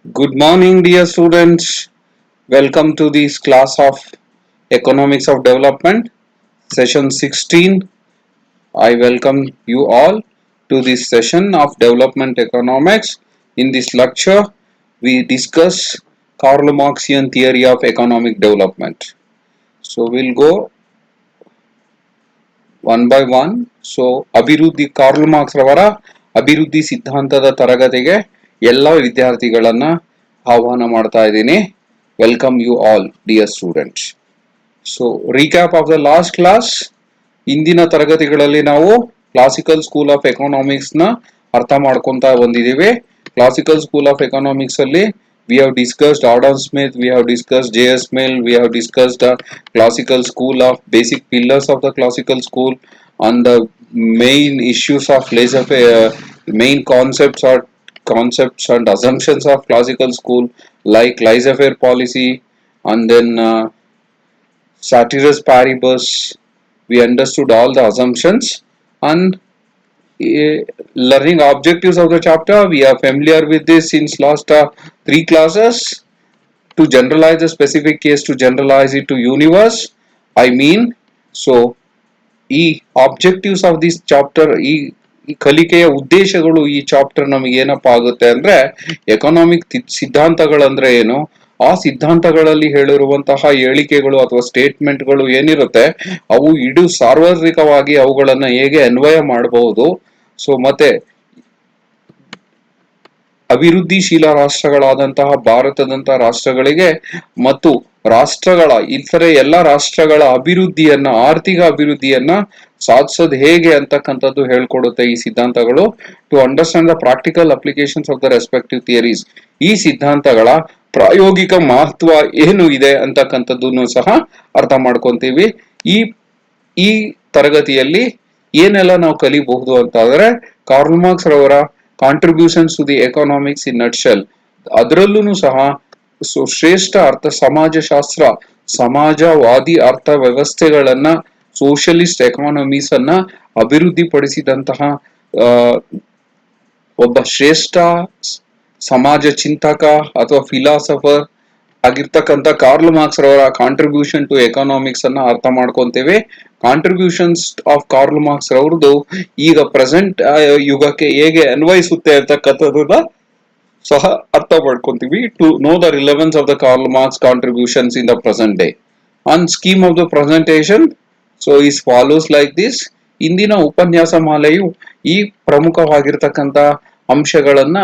Good morning, dear students. Welcome to this class of Economics of Development, session 16. I welcome you all to this session of Development Economics. In this lecture, we discuss Karl Marxian theory of economic development. So, we'll go one by one. So ಅಭಿವೃದ್ಧಿ Karl Marx ರವರ ಅಭಿವೃದ್ಧಿ ಸಿದ್ಧಾಂತದ ತರಗತಿಗೆ ಎಲ್ಲ ವಿದ್ಯಾರ್ಥಿಗಳನ್ನ ಆಹ್ವಾನ ಮಾಡ್ತಾ ಇದ್ದೀನಿ. Welcome you all dear students. So recap of the last class. ಇಂದಿನ ತರಗತಿಗಳಲ್ಲಿ ನಾವು ಕ್ಲಾಸಿಕಲ್ ಸ್ಕೂಲ್ ಆಫ್ ಎಕನಾಮಿಕ್ಸ್ ನ ಅರ್ಥ ಮಾಡ್ಕೊಂತಾ ಬಂದಿದ್ದೀವಿ. ಕ್ಲಾಸಿಕಲ್ ಸ್ಕೂಲ್ ಆಫ್ ಎಕನಾಮಿಕ್ಸ್ ಅಲ್ಲಿ we have discussed Adam Smith, we have discussed J.S. Mill, we have discussed the classical school of basic pillars of the classical school on the main issues of laissez-faire, main concepts and assumptions of classical school like laissez-faire policy, and then ceteris paribus. We understood all the assumptions and learning objectives of the chapter. We are familiar with this since last 3 classes. To generalize the specific case, to generalize it to universe, I mean, so ಈ objectives of this chapter, ಈ ಕಲಿಕೆಯ ಉದ್ದೇಶಗಳು ಈ chapter ನಮಗೆ ಏನಪ್ಪಾ ಆಗುತ್ತೆ ಅಂದ್ರೆ, economic ಸಿದ್ಧಾಂತಗಳಂದ್ರೆ ಏನು, ಆ ಸಿದ್ಧಾಂತಗಳಲ್ಲಿ ಹೇಳಿರುವಂತಹ ಹೇಳಿಕೆಗಳು ಅಥವಾ ಸ್ಟೇಟ್ಮೆಂಟ್ಗಳು ಏನಿರುತ್ತೆ ಅವು ಇಡೀ ಸಾರ್ವತ್ರಿಕವಾಗಿ ಅವುಗಳನ್ನ ಹೇಗೆ ಅನ್ವಯ ಮಾಡಬಹುದು. ಸೊ ಮತ್ತೆ ಅಭಿವೃದ್ಧಿಶೀಲ ರಾಷ್ಟ್ರಗಳಾದಂತಹ ಭಾರತದಂತಹ ರಾಷ್ಟ್ರಗಳಿಗೆ ಮತ್ತು ರಾಷ್ಟ್ರಗಳ ಇತರೆ ಎಲ್ಲ ರಾಷ್ಟ್ರಗಳ ಅಭಿವೃದ್ಧಿಯನ್ನ, ಆರ್ಥಿಕ ಅಭಿವೃದ್ಧಿಯನ್ನ ಸಾಧಿಸೋದು ಹೇಗೆ ಅಂತಕ್ಕಂಥದ್ದು ಹೇಳ್ಕೊಡುತ್ತೆ ಈ ಸಿದ್ಧಾಂತಗಳು. To understand the practical applications of the respective theories, ಈ ಸಿದ್ಧಾಂತಗಳ ಪ್ರಾಯೋಗಿಕ ಮಹತ್ವ ಏನು ಇದೆ ಅಂತಕ್ಕಂಥದ್ದನ್ನು ಸಹ ಅರ್ಥ ಮಾಡ್ಕೊಂತೀವಿ. ಈ ತರಗತಿಯಲ್ಲಿ ಏನೆಲ್ಲ ನಾವು ಕಲಿಬಹುದು ಅಂತಾದ್ರೆ, ಕಾರ್ಲ್ ಮಾರ್ಕ್ಸ್ ರವರ ಕಾಂಟ್ರಿಬ್ಯೂಷನ್ಸ್ ಟು ದಿ ಎಕನಾಮಿಕ್ಸ್ ಇನ್ ನಟ್ಶೆಲ್, ಅದರಲ್ಲೂ ಸಹ ಶ್ರೇಷ್ಠ ಸಮಾಜಶಾಸ್ತ್ರ, ಸಮಾಜವಾದಿ ಅರ್ಥ ವ್ಯವಸ್ಥೆಗಳನ್ನ, ಸೋಷಿಯಲಿಸ್ಟ್ ಎಕಾನಮೀಸ್ ಅನ್ನ ಅಭಿವೃದ್ಧಿಪಡಿಸಿದಂತಹ ಒಬ್ಬ ಶ್ರೇಷ್ಠ ಸಮಾಜ ಚಿಂತಕ ಅಥವಾ ಫಿಲಾಸಫರ್ ಆಗಿರ್ತಕ್ಕಂಥ ಕಾರ್ಲ್ ಮಾರ್ಕ್ಸ್ ರವರ ಕಾಂಟ್ರಿಬ್ಯೂಷನ್ ಟು ಎಕನಾಮಿಕ್ಸ್ ಅನ್ನ ಅರ್ಥ ಮಾಡ್ಕೊಂತೇವೆ. ಕಾಂಟ್ರಿಬ್ಯೂಷನ್ಸ್ ಆಫ್ ಕಾರ್ಲ್ ಮಾರ್ಕ್ಸ್ ರವ್ರದ್ದು ಈಗ ಪ್ರೆಸೆಂಟ್ ಯುಗಕ್ಕೆ ಹೇಗೆ ಅನ್ವಯಿಸುತ್ತೆ ಅಂತಕ್ಕಂಥದ್ದನ್ನ ಸಹ ಅರ್ಥ ಮಾಡ್ಕೊಂತೀವಿ. To know the relevance of the Karl Marx contributions in the present day. On scheme of the presentation so is follows like this. ಇಂದಿನ ಉಪನ್ಯಾಸ ಮಾಲೆಯು ಈ ಪ್ರಮುಖವಾಗಿರ್ತಕ್ಕಂಥ ಅಂಶಗಳನ್ನ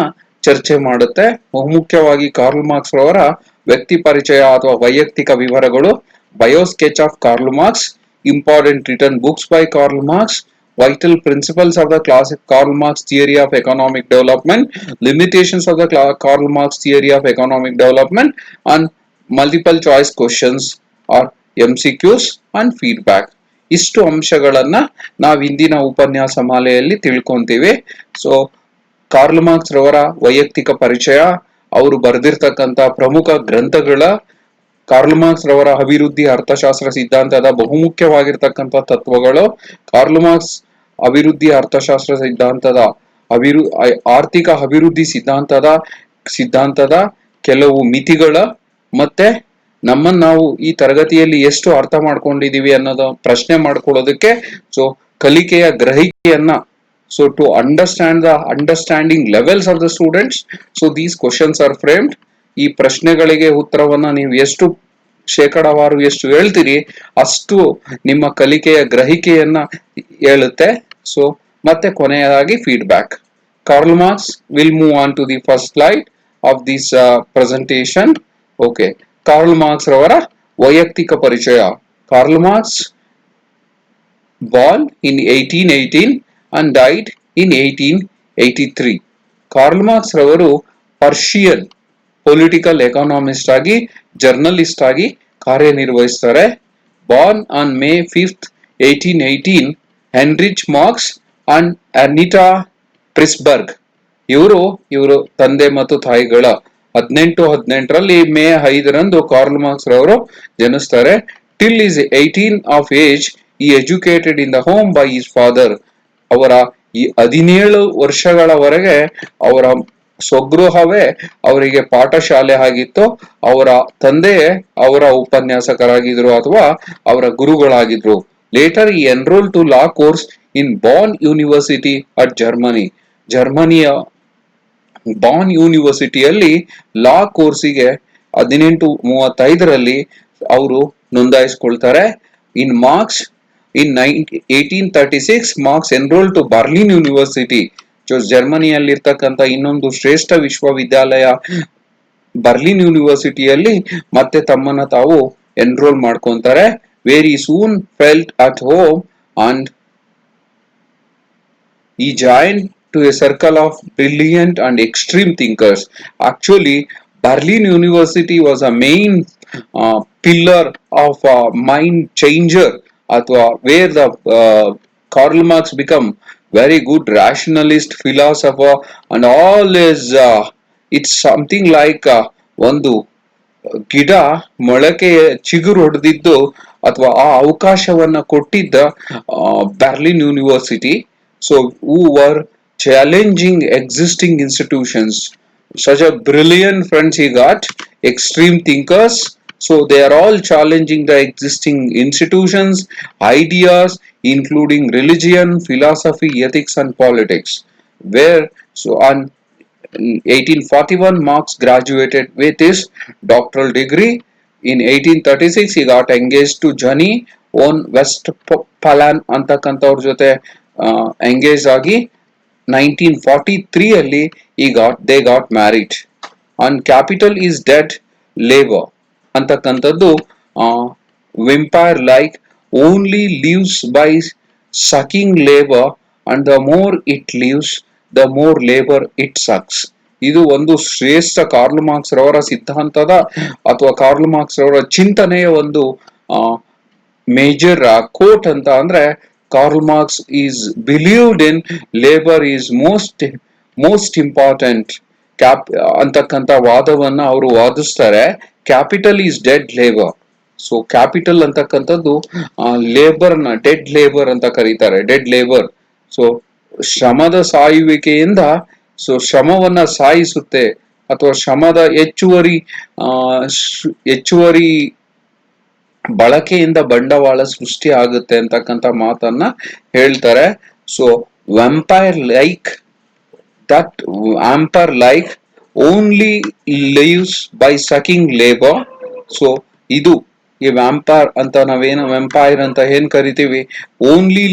ಚರ್ಚೆ ಮಾಡುತ್ತೆ. ಬಹುಮುಖ್ಯವಾಗಿ ಕಾರ್ಲ್ ಮಾರ್ಕ್ಸ್ ರವರ ವ್ಯಕ್ತಿ ಪರಿಚಯ ಅಥವಾ ವೈಯಕ್ತಿಕ ವಿವರಗಳು, bio sketch of Karl Marx, important written books by Karl Marx, vital principles of the classic Karl Marx theory of economic development, limitations of the Karl Marx theory of economic development, and multiple choice questions or MCQs and feedback. ಇಷ್ಟು ಅಂಶಗಳನ್ನ ನಾವು ಇಂದಿನ ಉಪನ್ಯಾಸ ಮಾಲೆಯಲ್ಲಿ ತಿಳ್ಕೊಂತೀವಿ. So Karl Marx ರವರ ವೈಯಕ್ತಿಕ ಪರಿಚಯ, ಅವರು ಬರೆದಿರ್ತಕ್ಕಂಥ ಪ್ರಮುಖ ಗ್ರಂಥಗಳ, ಕಾರ್ಲ್ ಮಾರ್ಕ್ಸ್ ರವರ ಅಭಿವೃದ್ಧಿ ಅರ್ಥಶಾಸ್ತ್ರ ಸಿದ್ಧಾಂತದ ಬಹುಮುಖ್ಯವಾಗಿರ್ತಕ್ಕಂಥ ತತ್ವಗಳು, ಕಾರ್ಲ್ ಮಾರ್ಕ್ಸ್ ಅಭಿವೃದ್ಧಿ ಅರ್ಥಶಾಸ್ತ್ರ ಸಿದ್ಧಾಂತದ ಆರ್ಥಿಕ ಅಭಿವೃದ್ಧಿ ಸಿದ್ಧಾಂತದ ಕೆಲವು ಮಿತಿಗಳ, ಮತ್ತೆ ನಾವು ಈ ತರಗತಿಯಲ್ಲಿ ಎಷ್ಟು ಅರ್ಥ ಮಾಡ್ಕೊಂಡಿದೀವಿ ಅನ್ನೋದು ಪ್ರಶ್ನೆ ಮಾಡ್ಕೊಳ್ಳೋದಕ್ಕೆ, ಸೊ ಕಲಿಕೆಯ ಗ್ರಹಿಕೆಯನ್ನ, so to understand the understanding levels of the students, so these questions are framed. ಈ ಪ್ರಶ್ನೆಗಳಿಗೆ ಉತ್ತರವನ್ನ ನೀವು ಎಷ್ಟು ಶೇಕಡಾವಾರು ಎಷ್ಟು ಹೇಳ್ತೀರಿ ಅಷ್ಟು ನಿಮ್ಮ ಕಲಿಕೆಯ ಗ್ರಹಿಕೆಯನ್ನ ಹೇಳುತ್ತೆ. ಸೊ ಮತ್ತೆ ಕೊನೆಯದಾಗಿ feedback. Karl Marx will move on to the first slide of this presentation. Okay, Karl Marx ರವರ ವೈಯಕ್ತಿಕ ಪರಿಚಯ. Karl Marx born in 1818 and died in 1883. Karl Marx ರವರು ಪರ್ಷಿಯನ್ ಪೊಲಿಟಿಕಲ್ ಎಕಾನಮಿಸ್ಟ್ ಆಗಿ, ಜರ್ನಲಿಸ್ಟ್ ಆಗಿ ಕಾರ್ಯನಿರ್ವಹಿಸ್ತಾರೆ. Born on May 5th 1818, Heinrich Marx and Anita Pressburg, ಇವರು ತಂದೆ ಮತ್ತು ತಾಯಿಗಳ 1818ರಲ್ಲಿ ಮೇ 5ರಂದು ಕಾರ್ಲ್ ಮಾರ್ಕ್ಸ್ ರವರು ಜನಿಸ್ತಾರೆ. Till his 18 of age he educated in the home by his father. ಅವರ ಈ 17 ವರ್ಷಗಳವರೆಗೆ ಅವರ ಸ್ವಗೃಹವೇ ಅವರಿಗೆ ಪಾಠಶಾಲೆ ಆಗಿತ್ತು. ಅವರ ತಂದೆಯೇ ಅವರ ಉಪನ್ಯಾಸಕರಾಗಿದ್ರು ಅಥವಾ ಅವರ ಗುರುಗಳಾಗಿದ್ರು. Later he enrol to law course in Bonn university at Germany. ಜರ್ಮನಿಯ ಬಾನ್ ಯೂನಿವರ್ಸಿಟಿಯಲ್ಲಿ ಲಾ ಕೋರ್ಸಿಗೆ 1835ರಲ್ಲಿ ಅವರು ನೋಂದಾಯಿಸಿಕೊಳ್ತಾರೆ. In Marx in 1836 Marx enrol to Berlin university. ಜರ್ಮನಿಯಲ್ಲಿರ್ತಕ್ಕಂಥ ಇನ್ನೊಂದು ಶ್ರೇಷ್ಠ ವಿಶ್ವವಿದ್ಯಾಲಯ ಬರ್ಲಿನ್ ಯೂನಿವರ್ಸಿಟಿಯಲ್ಲಿ ಮತ್ತೆ ತಮ್ಮನ್ನ ತಾವು ಎನ್ರೋಲ್ ಮಾಡ್ಕೊಂತಾರೆ. Very soon felt at home and he joined to a circle of brilliant and extreme thinkers. Actually, Berlin University was a main pillar of mind changer, where the Karl Marx become very good rationalist philosopher, and all is it's something like ಒಂದು ಗಿಡ ಮೊಳಕೆ ಚಿಗುರು ಹೊಡೆದಿದ್ದು ಅಥವಾ ಆ ಅವಕಾಶವನ್ನ ಕೊಟ್ಟಿದ್ದ Berlin university. So who were challenging existing institutions. Such a brilliant friends he got, extreme thinkers. So they are all challenging the existing institutions, ideas, including religion, philosophy, ethics, and politics. Where so on 1841 Marx graduated with his doctoral degree. In 1836 he got engaged to Johnny on Westphalen ಅಂತಕ್ಕಂಥವ್ರ ಜೊತೆ engage ಆಗಿ 1943 ಅಲ್ಲಿ they got married. On capital is dead labor ಅಂತಕ್ಕಂಥದ್ದು vampire like only lives by sucking labor, and the more it lives the more labor it sucks. ಇದು ಒಂದು ಶ್ರೇಷ್ಠ Karl Marx ರವರ ಸಿದ್ಧಾಂತದ ಅಥವಾ ಕಾರ್ಲ್ ಮಾರ್ಕ್ಸ್ ರವರ ಚಿಂತನೆಯ ಒಂದು ಮೇಜರ್ ಕೋಟ್ ಅಂತ ಅಂದ್ರೆ, Karl Marx is believed in labor is most important ಅಂತಕ್ಕಂಥ ವಾದವನ್ನ ಅವರು ವಾದಿಸ್ತಾರೆ. Capital is dead labour. So capital ಅಂತಕ್ಕಂಥದ್ದು ಲೇಬರ್ ನ ಡೆಡ್ ಲೇಬರ್ ಅಂತ ಕರೀತಾರೆ, ಡೆಡ್ ಲೇಬರ್. ಸೊ ಶ್ರಮದ ಸಾಯುವಿಕೆಯಿಂದ ಸೊ ಶ್ರಮವನ್ನ ಸಾಯಿಸುತ್ತೆ ಅಥವಾ ಶ್ರಮದ ಹೆಚ್ಚುವರಿ ಬಳಕೆಯಿಂದ ಬಂಡವಾಳ ಸೃಷ್ಟಿ ಆಗುತ್ತೆ ಅಂತಕ್ಕಂಥ ಮಾತನ್ನ ಹೇಳ್ತಾರೆ. So vampire like only lives by sucking labour. So ಇದು ಈ ವ್ಯಾಂಪೈರ್ ಅಂತ ನಾವೇನು ವ್ಯಾಂಪೈರ್ ಅಂತ ಏನ್ ಕರಿತೀವಿ, only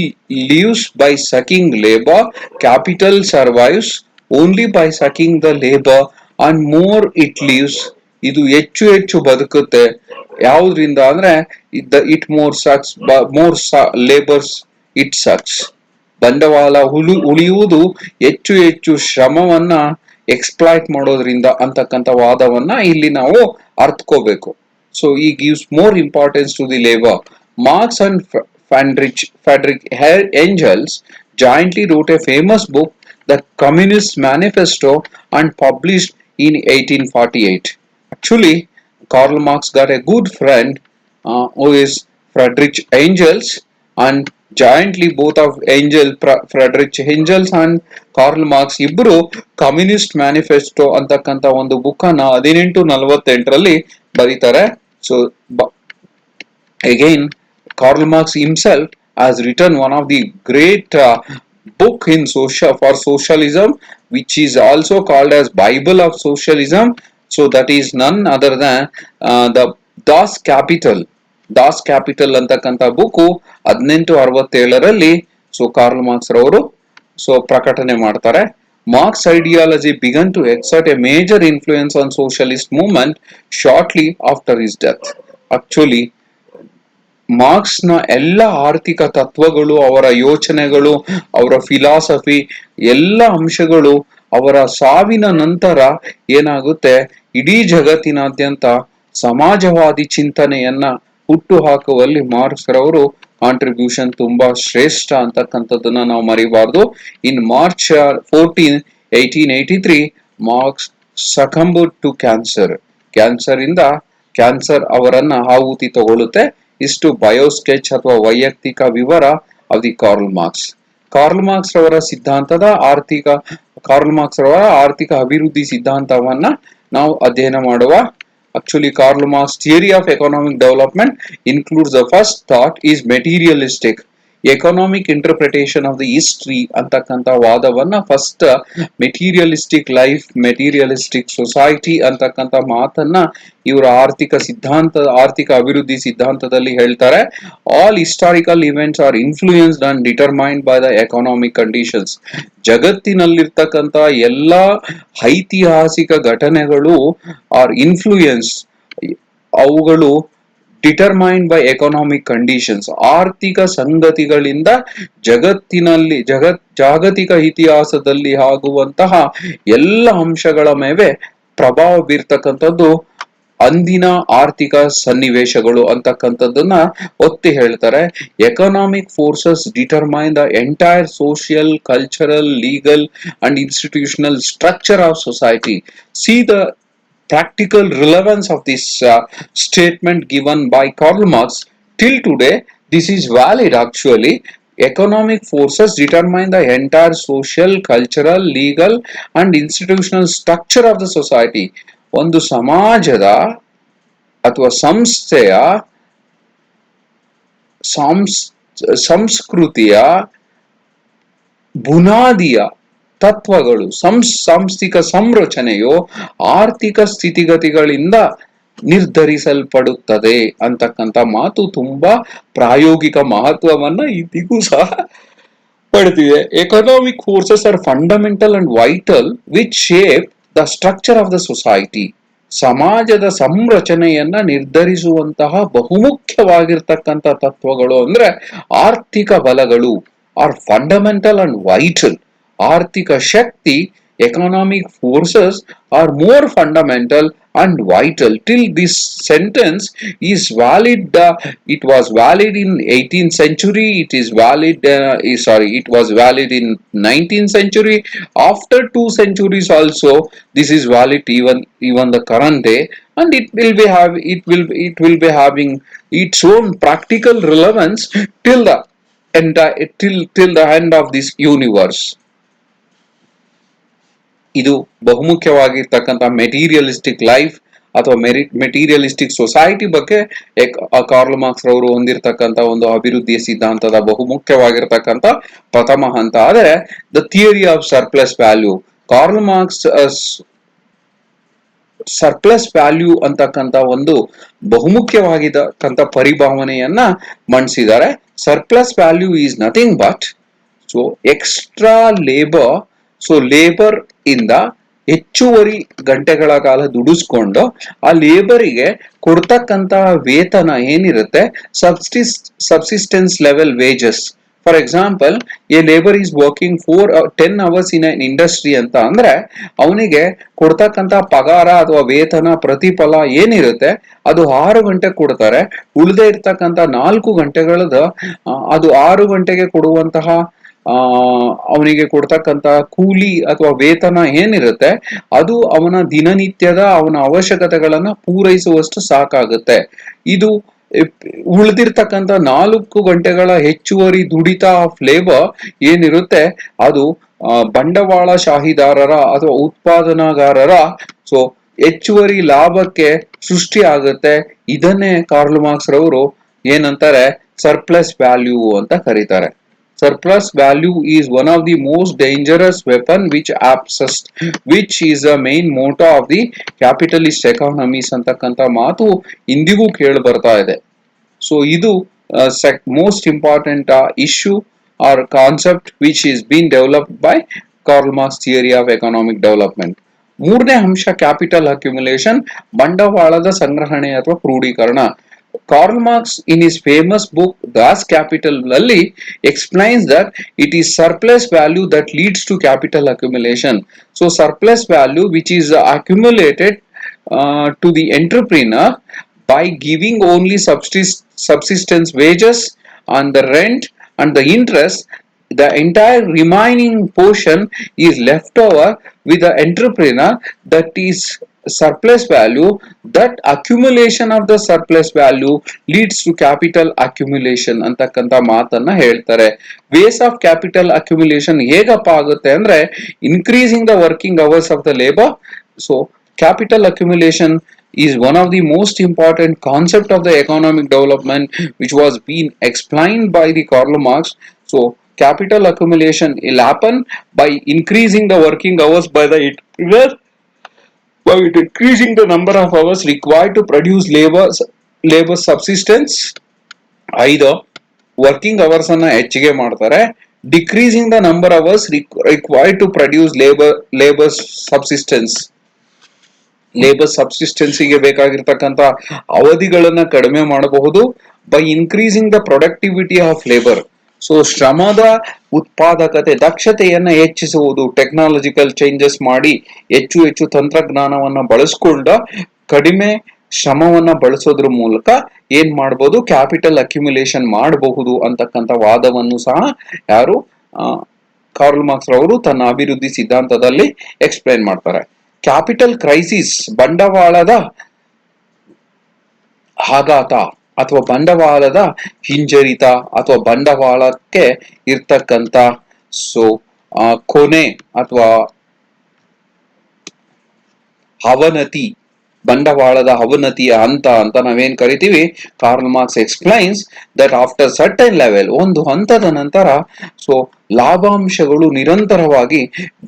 lives by sucking labour. Capital survives only by sucking the labour and more it lives. ಇದು ಹೆಚ್ಚು ಬದುಕುತ್ತೆ ಯಾವುದ್ರಿಂದ ಅಂದ್ರೆ it more labours it sucks. ಬಂಡವಾಳ ಉಳಿಯುವುದು ಹೆಚ್ಚು ಶ್ರಮವನ್ನ ಎಕ್ಸ್ಪ್ಲಾಯ್ಟ್ ಮಾಡೋದ್ರಿಂದ ಅಂತಕ್ಕಂಥ ವಾದವನ್ನ ಇಲ್ಲಿ ನಾವು ಅರ್ಥಕೋಬೇಕು. ಸೊ ಈ gives more importance to the labour. Marx and Friedrich Engels jointly wrote a famous book, The Communist Manifesto, and published in 1848. Actually, Karl Marx got a good friend who is Friedrich Engels, and jointly both of Friedrich Engels and Karl Marx ಇಬ್ಬರು communist manifesto ಅಂತಕ್ಕಂಥ ಒಂದು book ಅನ್ನ 1848ರಲ್ಲಿ ಬರೀತಾರೆ. So again Karl Marx himself has written one of the great book in socialism, which is also called as Bible of Socialism. So that is none other than the Das Kapital ಅಂತಕ್ಕಂಥ book 1867ರಲ್ಲಿ so Karl Marx ರವರು so ಪ್ರಕಟಣೆ ಮಾಡ್ತಾರೆ. Marx ideology began to exert a major influence on socialist movement shortly after his death. Actually, marks ನ ಎಲ್ಲ ಆರ್ಥಿಕ ತತ್ವಗಳು, ಅವರ ಯೋಚನೆಗಳು, ಅವರ ಫಿಲಾಸಫಿ ಎಲ್ಲ ಅಂಶಗಳು ಅವರ ಸಾವಿನ ನಂತರ ಏನಾಗುತ್ತೆ, ಇಡೀ ಜಗತ್ತಿನಾದ್ಯಂತ ಸಮಾಜವಾದಿ ಚಿಂತನೆಯನ್ನ ಹುಟ್ಟು ಹಾಕುವಲ್ಲಿ ಮಾರ್ಕ್ಸ್ ರವರು ಕಾಂಟ್ರಿಬ್ಯೂಷನ್ ತುಂಬಾ ಶ್ರೇಷ್ಠ ಅಂತಕ್ಕಂಥದ್ದನ್ನ ನಾವು ಮರಿಬಾರ್ದು. In March 14, 1883 Marx succumbed to cancer ಅವರನ್ನ ಆಹುತಿ ತಗೊಳ್ಳುತ್ತೆ. ಇಷ್ಟು ಬಯೋಸ್ಕೆಚ್ ಅಥವಾ ವೈಯಕ್ತಿಕ ವಿವರ ಆಫ್ ದಿ ಕಾರ್ಲ್ ಮಾರ್ಕ್ಸ್ ರವರ ಸಿದ್ಧಾಂತದ ಕಾರ್ಲ್ ಮಾರ್ಕ್ಸ್ ರವರ ಆರ್ಥಿಕ ಅಭಿವೃದ್ಧಿ ಸಿದ್ಧಾಂತವನ್ನ ನಾವು ಅಧ್ಯಯನ ಮಾಡುವ. Actually, Karl Marx theory of economic development includes the first thought is materialistic. Economic interpretation of the history ಅಂತಕ್ಕಂಥ ವಾದವನ್ನ first materialistic life, materialistic society ಅಂತಕ್ಕಂಥ ಮಾತನ್ನ ಇವರ ಆರ್ಥಿಕ ಅಭಿವೃದ್ಧಿ ಸಿದ್ಧಾಂತದಲ್ಲಿ ಹೇಳ್ತಾರೆ. All historical events are influenced and determined by the economic conditions. ಜಗತ್ತಿನಲ್ಲಿರ್ತಕ್ಕಂಥ ಎಲ್ಲಾ ಐತಿಹಾಸಿಕ ಘಟನೆಗಳು ಆರ್ ಇನ್ಫ್ಲೂಯೆನ್ಸ್, ಅವುಗಳು ಡಿಟರ್ಮೈನ್ಡ್ ಬೈ ಎಕನಾಮಿಕ್ ಕಂಡೀಷನ್ಸ್, ಆರ್ಥಿಕ ಸಂಗತಿಗಳಿಂದ ಜಾಗತಿಕ ಇತಿಹಾಸದಲ್ಲಿ ಆಗುವಂತಹ ಎಲ್ಲ ಅಂಶಗಳ ಮೇಲೆ ಪ್ರಭಾವ ಬೀರ್ತಕ್ಕಂಥದ್ದು ಅಂದಿನ ಆರ್ಥಿಕ ಸನ್ನಿವೇಶಗಳು ಅಂತಕ್ಕಂಥದ್ದನ್ನ ಒತ್ತಿ ಹೇಳ್ತಾರೆ. Economic forces determine the entire social, cultural, legal and institutional structure of society. C the practical relevance of this statement given by Karl Marx. Till today, this is valid actually. Economic forces determine the entire social, cultural, legal and institutional structure of the society. ಒಂದು ಸಮಾಜದ ಅಥವಾ ಸಂಸ್ಥೆಯ ಸಂಸ್ಕೃತಿಯ ಬುನಾದಿಯ ತತ್ವಗಳು, ಸಾಂಸ್ಥಿಕ ಸಂರಚನೆಯು ಆರ್ಥಿಕ ಸ್ಥಿತಿಗತಿಗಳಿಂದ ನಿರ್ಧರಿಸಲ್ಪಡುತ್ತದೆ ಅಂತಕ್ಕಂಥ ಮಾತು ತುಂಬಾ ಪ್ರಾಯೋಗಿಕ ಮಹತ್ವವನ್ನ ಇಂದಿಗೂ ಸಹ ಪಡೆದಿದೆ. Economic forces are fundamental and vital which shape the structure of the society. ಸಮಾಜದ ಸಂರಚನೆಯನ್ನ ನಿರ್ಧರಿಸುವಂತಹ ಬಹುಮುಖ್ಯವಾಗಿರ್ತಕ್ಕಂಥ ತತ್ವಗಳು ಅಂದ್ರೆ ಆರ್ಥಿಕ ಬಲಗಳು ಆರ್ ಫಂಡಮೆಂಟಲ್ ಅಂಡ್ ವೈಟಲ್. ಆರ್ಥಿಕ ಶಕ್ತಿ, economic forces are more fundamental and vital. Till this sentence is valid, it was valid in 18th century, it is valid, it was valid in 19th century. After 2 centuries also, this is valid even the current day, and it will be having its own practical relevance till the end of this universe. ಇದು ಬಹುಮುಖ್ಯವಾಗಿರ್ತಕ್ಕಂಥ materialistic life ಅಥವಾ materialistic society ಬಗ್ಗೆ Karl Marx ರವರು ಹೊಂದಿರತಕ್ಕಂಥ ಒಂದು ಅಭಿವೃದ್ಧಿಯ ಸಿದ್ಧಾಂತದ ಬಹುಮುಖ್ಯವಾಗಿರ್ತಕ್ಕಂಥ ಪ್ರಥಮ ಹಂತ. ಆದರೆ the theory of surplus value. Karl Marx surplus value ಅಂತಕ್ಕಂಥ ಒಂದು ಬಹುಮುಖ್ಯವಾಗಿರ್ತಕ್ಕಂಥ ಪರಿಭಾವನೆಯನ್ನ ಮಂಡಿಸಿದ್ದಾರೆ. Surplus value is nothing but extra labour. Labour ಇಂದ ಹೆಚ್ಚುವರಿ ಗಂಟೆಗಳ ಕಾಲ ದುಡಿಸ್ಕೊಂಡು ಆ ಲೇಬರಿಗೆ ಕೊಡ್ತಕ್ಕಂತಹ ವೇತನ ಏನಿರುತ್ತೆ, subsistence level wages. For example, A labour is working 10 hours in an industry ಅಂತ ಅಂದ್ರೆ ಅವನಿಗೆ ಕೊಡ್ತಕ್ಕಂತ ಪಗಾರ ಅಥವಾ ವೇತನ ಪ್ರತಿಫಲ ಏನಿರುತ್ತೆ ಅದು 6 ಗಂಟೆ ಕೊಡ್ತಾರೆ. ಉಳಿದೇ ಇರ್ತಕ್ಕಂತ 4 ಗಂಟೆಗಳದ ಅದು 6 ಗಂಟೆಗೆ ಕೊಡುವಂತಹ ಅವನಿಗೆ ಕೊಡ್ತಕ್ಕಂತ ಕೂಲಿ ಅಥವಾ ವೇತನ ಏನಿರುತ್ತೆ ಅದು ಅವನ ದಿನನಿತ್ಯದ ಅವನ ಅವಶ್ಯಕತೆಗಳನ್ನ ಪೂರೈಸುವಷ್ಟು ಸಾಕಾಗುತ್ತೆ. ಇದು ಉಳಿದಿರ್ತಕ್ಕಂಥ 4 ಗಂಟೆಗಳ ಹೆಚ್ಚುವರಿ ದುಡಿತ ಆಫ್ ಲೇಬರ್ ಏನಿರುತ್ತೆ ಅದು ಬಂಡವಾಳಶಾಹಿದಾರರ ಅಥವಾ ಉತ್ಪಾದನಾಗಾರರ ಹೆಚ್ಚುವರಿ ಲಾಭಕ್ಕೆ ಸೃಷ್ಟಿ ಆಗುತ್ತೆ. ಇದನ್ನೇ ಕಾರ್ಲ್ ಮಾರ್ಕ್ಸ್ ರವರು ಏನಂತಾರೆ, ಸರ್ಪ್ಲಸ್ ವ್ಯಾಲ್ಯೂ ಅಂತ ಕರೀತಾರೆ. Surplus value is one of the most dangerous weapon which is the main motto of the capitalist economies ಅಂತಕ್ಕಂಥ ಮಾತು ಇಂದಿಗೂ ಕೇಳಿ ಬರ್ತಾ ಇದೆ. ಸೊ ಇದು most important issue or concept which is being developed by Karl Marx theory of economic development. ಮೂರನೇ ಅಂಶ capital accumulation, ಬಂಡವಾಳದ ಸಂಗ್ರಹಣೆ ಅಥವಾ ಕ್ರೋಢೀಕರಣ. Karl Marx in his famous book Das Kapital explains that it is surplus value that leads to capital accumulation. So surplus value which is accumulated to the entrepreneur by giving only subsistence wages and the rent and the interest, the entire remaining portion is left over with the entrepreneur. That is surplus value that accumulation of the surplus value leads to capital accumulation ಅಂತಕ್ಕಂತ ಮಾತನ್ನ ಹೇಳ್ತಾರೆ. ways of capital accumulation ಹೇಗಪ್ಪ ಆಗುತ್ತೆ ಅಂದ್ರೆ increasing the working hours of the labor. So capital accumulation is one of the most important concept of the economic development which was being explained by the Karl Marx. So capital accumulation will happen by increasing the working hours by decreasing the number of hours required to produce labor subsistence. either working hours ಅನ್ನ ಹೆಚ್ಚಿಗೆ ಮಾಡ್ತಾರೆ, decreasing the number hours required to produce labour ಸಬ್ಸಿಸ್ಟೆನ್ಸಿಗೆ ಬೇಕಾಗಿರ್ತಕ್ಕಂಥ ಅವಧಿಗಳನ್ನ ಕಡಿಮೆ ಮಾಡಬಹುದು by increasing the productivity of labour. So ಶ್ರಮದ ಉತ್ಪಾದಕತೆ ದಕ್ಷತೆಯನ್ನ ಹೆಚ್ಚಿಸುವುದು, ಟೆಕ್ನಾಲಜಿಕಲ್ ಚೇಂಜಸ್ ಮಾಡಿ ಹೆಚ್ಚು ಹೆಚ್ಚು ತಂತ್ರಜ್ಞಾನವನ್ನ ಬಳಸ್ಕೊಂಡ ಕಡಿಮೆ ಶ್ರಮವನ್ನ ಬಳಸೋದ್ರ ಮೂಲಕ ಏನ್ ಮಾಡಬಹುದು, ಕ್ಯಾಪಿಟಲ್ ಅಕ್ಯುಮುಲೇಷನ್ ಮಾಡಬಹುದು ಅಂತಕ್ಕಂಥ ವಾದವನ್ನು ಸಹ ಯಾರು ಕಾರ್ಲ್ ಮಾರ್ಕ್ಸ್ ರವರು ತನ್ನ ಅಭಿವೃದ್ಧಿ ಸಿದ್ಧಾಂತದಲ್ಲಿ ಎಕ್ಸ್ಪ್ಲೈನ್ ಮಾಡ್ತಾರೆ. ಕ್ಯಾಪಿಟಲ್ ಕ್ರೈಸಿಸ್ ಬಂಡವಾಳದ ಆಘಾತ ಅಥವಾ ಬಂಡವಾಳದ ಹಿಂಜರಿತ ಅಥವಾ ಬಂಡವಾಳಕ್ಕೆ ಇರ್ತಕ್ಕಂಥ ಕೊನೆ ಅಥವಾ ಅವನತಿ, ಬಂಡವಾಳದ ಅವನತಿಯ ಹಂತ ಅಂತ ನಾವೇನ್ ಕರಿತೀವಿ. Karl Marx explains that after certain level, ಒಂದು ಹಂತದ ನಂತರ ಲಾಭಾಂಶಗಳು ನಿರಂತರವಾಗಿ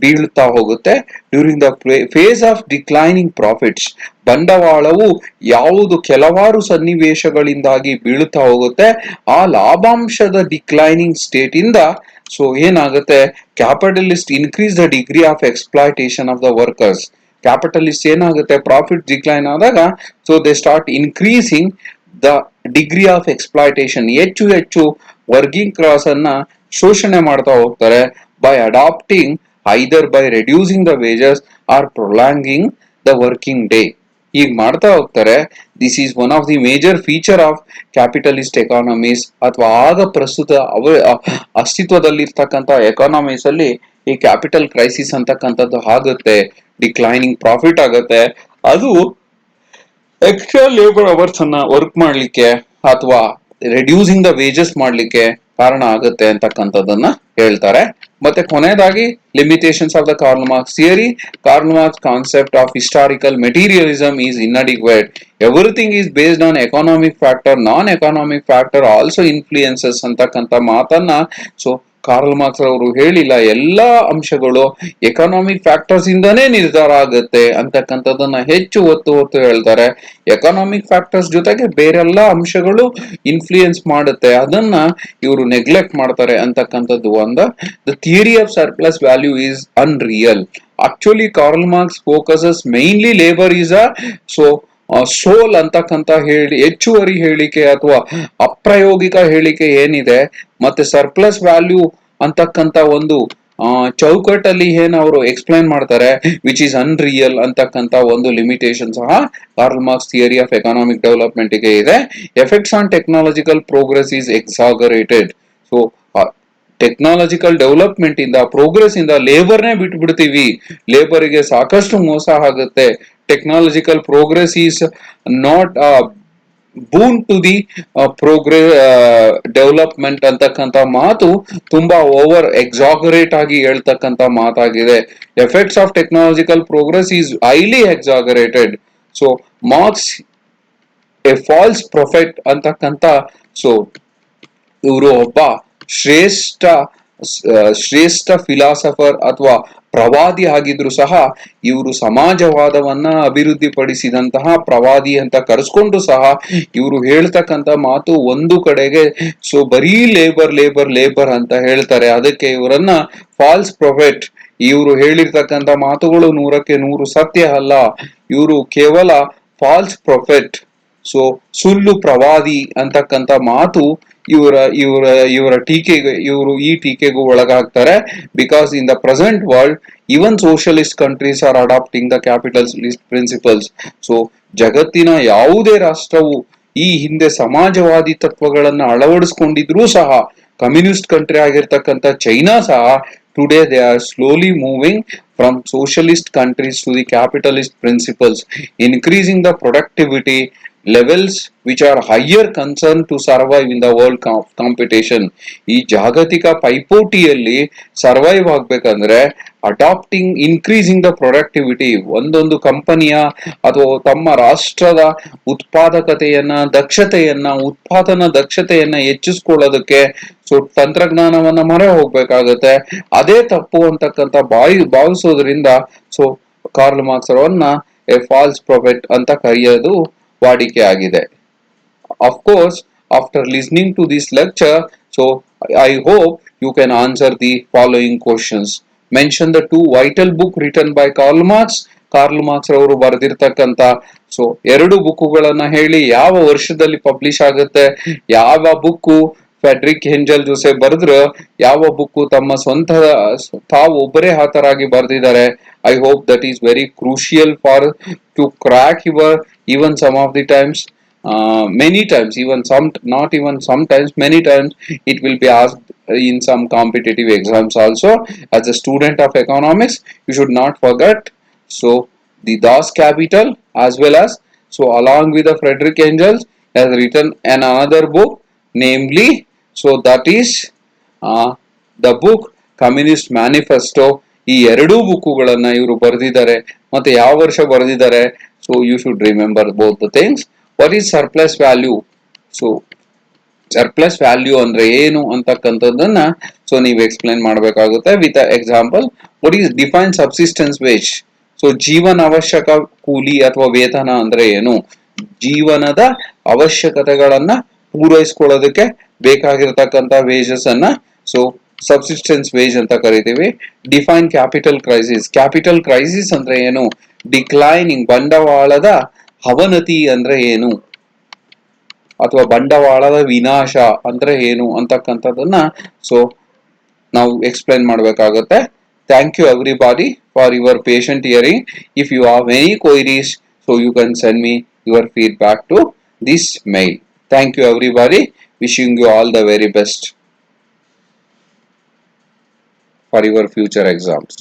ಬೀಳುತ್ತಾ ಹೋಗುತ್ತೆ. During the phase of declining profits, ಬಂಡವಾಳವು ಯಾವುದು ಕೆಲವಾರು ಸನ್ನಿವೇಶಗಳಿಂದಾಗಿ ಬೀಳುತ್ತಾ ಹೋಗುತ್ತೆ, ಆ ಲಾಭಾಂಶದ ಡಿಕ್ಲೈನಿಂಗ್ ಸ್ಟೇಟ್ ಇಂದ ಏನಾಗುತ್ತೆ, capitalist increase the degree of exploitation of the workers. Capitalist ಏನಾಗುತ್ತೆ, ಪ್ರಾಫಿಟ್ ಡಿಕ್ಲೈನ್ ಆದಾಗ they start increasing the degree of exploitation, ಹೆಚ್ಚು ಹೆಚ್ಚು ವರ್ಕಿಂಗ್ ಕ್ಲಾಸ್ ಅನ್ನ ಶೋಷಣೆ ಮಾಡ್ತಾ ಹೋಗ್ತಾರೆ. By adapting either by reducing the wages or prolonging the working day. ಈಗ ಮಾಡ್ತಾ ಹೋಗ್ತಾರೆ. This is one of the major feature of capitalist economies, ಅಥವಾ ಆಗ ಪ್ರಸ್ತುತ ಅಸ್ತಿತ್ವದಲ್ಲಿರ್ತಕ್ಕಂಥ ಎಕಾನಮೀಸ್ ಅಲ್ಲಿ ಈ ಕ್ಯಾಪಿಟಲ್ ಕ್ರೈಸಿಸ್ ಅಂತಕ್ಕಂಥದ್ದು ಆಗುತ್ತೆ. ಡಿಕ್ಲೈನಿಂಗ್ ಪ್ರಾಫಿಟ್ ಆಗುತ್ತೆ, ಅದು ಎಕ್ಸ್ಟ್ರಾ ಲೇಬರ್ ಅವರ್ಸ್ ಅನ್ನ ವರ್ಕ್ ಮಾಡ್ಲಿಕ್ಕೆ ಅಥವಾ ರೆಡ್ಯೂಸಿಂಗ್ ದ ವೇಜಸ್ ಮಾಡ್ಲಿಕ್ಕೆ ಕಾರಣ ಆಗುತ್ತೆ ಅಂತಕ್ಕಂಥದ್ದನ್ನ ಹೇಳ್ತಾರೆ. ಮತ್ತೆ ಕೊನೆಯದಾಗಿ limitations of the Karl Marx theory. Karl Marx concept of historical materialism is inadequate. Everything is based on economic factor, non economic factor also influences ಅಂತಕ್ಕಂಥ ಮಾತನ್ನ ಕಾರ್ಲ್ ಮಾರ್ಕ್ಸ್ ಅವರು ಹೇಳಿಲ್ಲ. ಎಲ್ಲಾ ಅಂಶಗಳು ಎಕನಾಮಿಕ್ ಫ್ಯಾಕ್ಟರ್ಸ್ ಇಂದಾನೇ ನಿರ್ಧಾರ ಆಗುತ್ತೆ ಅಂತಕ್ಕಂಥದ್ದನ್ನ ಹೆಚ್ಚು ಒತ್ತು ಹೇಳ್ತಾರೆ. ಎಕನಾಮಿಕ್ ಫ್ಯಾಕ್ಟರ್ಸ್ ಜೊತೆಗೆ ಬೇರೆಲ್ಲಾ ಅಂಶಗಳು ಇನ್ಫ್ಲೂಯೆನ್ಸ್ ಮಾಡುತ್ತೆ, ಅದನ್ನ ಇವರು ನೆಗ್ಲೆಕ್ಟ್ ಮಾಡ್ತಾರೆ ಅಂತಕ್ಕಂಥದ್ದು ಒಂದು. The theory of surplus value is unreal. Actually Karl Marx focuses mainly labour is sole ಅಂತಕ್ಕಂತ ಹೆಚ್ಚುವರಿ ಹೇಳಿಕೆ ಅಥವಾ ಅಪ್ರಾಯೋಗಿಕ ಹೇಳಿಕೆ ಏನಿದೆ, ಮತ್ತೆ ಸರ್ಪ್ಲಸ್ ವ್ಯಾಲ್ಯೂ ಅಂತಕ್ಕಂತ ಒಂದು ಚೌಕಟ್ಟಲ್ಲಿ ಏನ್ ಅವರು ಎಕ್ಸ್ಪ್ಲೈನ್ ಮಾಡ್ತಾರೆ, ವಿಚ್ ಈಸ್ ಅನ್ರಿಯಲ್ ಅಂತಕ್ಕಂತ ಒಂದು ಲಿಮಿಟೇಷನ್ ಸಹ Karl Marx theory of economic development ಗೆ ಇದೆ. Effects on technological progress is exaggerated. Technological development ಇಂದ, ಪ್ರೋಗ್ರೆಸ್ ಇಂದ ಲೇಬರ್ನೇ ಬಿಟ್ಬಿಡ್ತೀವಿ, ಲೇಬರ್ಗೆ ಸಾಕಷ್ಟು ಮೋಸ ಆಗುತ್ತೆ. Technological progress is not boon to the progress development ಅಂತಕ್ಕಂಥ ಮಾತು ತುಂಬಾ ಓವರ್ ಎಕ್ಸಾಗರೇಟ್ ಆಗಿ ಹೇಳ್ತಕ್ಕಂಥ ಮಾತಾಗಿದೆ. Effects of technological progress is highly exaggerated. Marx a false prophet ಅಂತಕ್ಕಂಥ ಇವರು ಒಬ್ಬ ಶ್ರೇಷ್ಠ ಫಿಲಾಸಫರ್ ಅಥವಾ ಪ್ರವಾದಿ ಆಗಿದ್ರು ಸಹ, ಇವರು ಸಮಾಜವಾದವನ್ನ ಅಭಿವೃದ್ಧಿಪಡಿಸಿದಂತಹ ಪ್ರವಾದಿ ಅಂತ ಕರೆಸ್ಕೊಂಡು ಸಹ ಇವರು ಹೇಳ್ತಕ್ಕಂಥ ಮಾತು ಒಂದು ಕಡೆಗೆ ಬರೀ ಲೇಬರ್ ಅಂತ ಹೇಳ್ತಾರೆ. ಅದಕ್ಕೆ ಇವರನ್ನ ಫಾಲ್ಸ್ ಪ್ರೊಫೆಟ್, ಇವರು ಹೇಳಿರ್ತಕ್ಕಂಥ ಮಾತುಗಳು 100% ಸತ್ಯ ಅಲ್ಲ, ಇವರು ಕೇವಲ ಫಾಲ್ಸ್ ಪ್ರೊಫೆಟ್, ಸುಳ್ಳು ಪ್ರವಾದಿ ಅಂತಕ್ಕಂಥ ಮಾತು ಇವರ ಟೀಕೆಗೆ, ಈ ಟೀಕೆಗೂ ಒಳಗಾಗ್ತಾರೆ. Because in the present world even socialist countries are adapting the capitalist principles. ಜಗತ್ತಿನ ಯಾವುದೇ ರಾಷ್ಟ್ರವು ಈ ಹಿಂದೆ ಸಮಾಜವಾದಿ ತತ್ವಗಳನ್ನ ಅಳವಡಿಸ್ಕೊಂಡಿದ್ರೂ ಸಹ, ಕಮ್ಯುನಿಸ್ಟ್ ಕಂಟ್ರಿ ಆಗಿರ್ತಕ್ಕಂಥ ಚೈನಾ ಸಹ Today they are slowly moving from socialist countries to the capitalist principles, increasing the productivity levels which are higher concern to survive in the world competition. ಈ ಜಾಗತಿಕ ಪೈಪೋಟಿಯಲ್ಲಿ ಸರ್ವೈವ್ ಆಗ್ಬೇಕಂದ್ರೆ ಅಡಾಪ್ಟಿಂಗ್ ಇನ್ಕ್ರೀಸಿಂಗ್ ದ ಪ್ರೊಡಕ್ಟಿವಿಟಿ, ಒಂದೊಂದು ಕಂಪನಿಯ ಅಥವಾ ತಮ್ಮ ರಾಷ್ಟ್ರದ ಉತ್ಪಾದಕತೆಯನ್ನ, ದಕ್ಷತೆಯನ್ನ, ಉತ್ಪಾದನಾ ದಕ್ಷತೆಯನ್ನ ಹೆಚ್ಚಿಸ್ಕೊಳ್ಳೋದಕ್ಕೆ ಸೊ ತಂತ್ರಜ್ಞಾನವನ್ನ ಮೊರೆ ಹೋಗ್ಬೇಕಾಗತ್ತೆ. ಅದೇ ತಪ್ಪು ಅಂತಕ್ಕಂಥ ಭಾವಿಸೋದ್ರಿಂದ ಸೊ ಕಾರ್ಲ್ ಮಾರ್ಕ್ಸ್ ಅವರನ್ನ ಎ ಫಾಲ್ಸ್ ಪ್ರೊಫೆಟ್ ಅಂತ ಕರೆಯೋದು ವಾಡಿಕೆ ಆಗಿದೆ. Of course, after listening to this lecture, so I hope you can answer the following questions. Mention the two vital book written by Karl Marx. Karl Marx ಅವರು ಬರೆದಿರ್ತಕ್ಕಂಥ so 2 ಬುಕ್ಕುಗಳನ್ನ ಹೇಳಿ, ಯಾವ ವರ್ಷದಲ್ಲಿ publish ಆಗುತ್ತೆ, ಯಾವ ಬುಕ್ಕು ಫೆಡ್ರಿಕ್ ಹೆಂಜಲ್ ಜೋಸೆ ಬರೆದ್ರ, ಯಾವ book ತಮ್ಮ ಸ್ವಂತ ತಾವು ಒಬ್ಬರೇ ಹಾತರಾಗಿ ಬರೆದಿದ್ದಾರೆ. I hope that is very crucial for to crack your even some of the times, many times, even some, not even sometimes, many times it will be asked in some competitive exams also. As a student of economics, you should not forget so the Das Capital, as well as so along with the Frederick Engels has written another book, namely so that is the book Communist Manifesto. ಈ 2 ಬುಕ್ಕುಗಳನ್ನ ಇವರು ಬರೆದಿದ್ದಾರೆ. ಮತ್ತೆ ಯಾವ ವರ್ಷ ಬರೆದಿದ್ದಾರೆ, so you should remember both the things. What is surplus value, so surplus value ಅಂದ್ರೆ ಏನು ಅಂತಕ್ಕಂಥದ್ದನ್ನ ಸೊ ನೀವು ಎಕ್ಸ್ಪ್ಲೈನ್ ಮಾಡಬೇಕಾಗುತ್ತೆ with example. What is define subsistence wage, so ಜೀವನ ಅವಶ್ಯಕ ಕೂಲಿ ಅಥವಾ ವೇತನ ಅಂದ್ರೆ ಏನು, ಜೀವನದ ಅವಶ್ಯಕತೆಗಳನ್ನ ಪೂರೈಸ್ಕೊಳ್ಳೋದಕ್ಕೆ ಬೇಕಾಗಿರ್ತಕ್ಕಂಥ ವೇಜಸ್ ಅನ್ನ ಸೊ ಸಬ್ಸಿಸ್ಟೆನ್ಸ್ ವೇಜ್ ಅಂತ ಕರಿತೀವಿ. Define capital crisis, capital crisis ಅಂದ್ರೆ ಏನು, ಡಿಕ್ಲೈನಿಂಗ್ ಬಂಡವಾಳದ ಅವನತಿ ಅಂದ್ರೆ ಏನು, ಅಥವಾ ಬಂಡವಾಳದ ವಿನಾಶ ಅಂದ್ರೆ ಏನು ಅಂತಕ್ಕಂಥದ್ದನ್ನ ಸೊ ನಾವು ಎಕ್ಸ್ಪ್ಲೈನ್ ಮಾಡಬೇಕಾಗುತ್ತೆ. Thank you everybody for your patient hearing. If you have any queries, so you can send me your feedback to this mail. Thank you everybody. Wishing you all the very best for your future exams.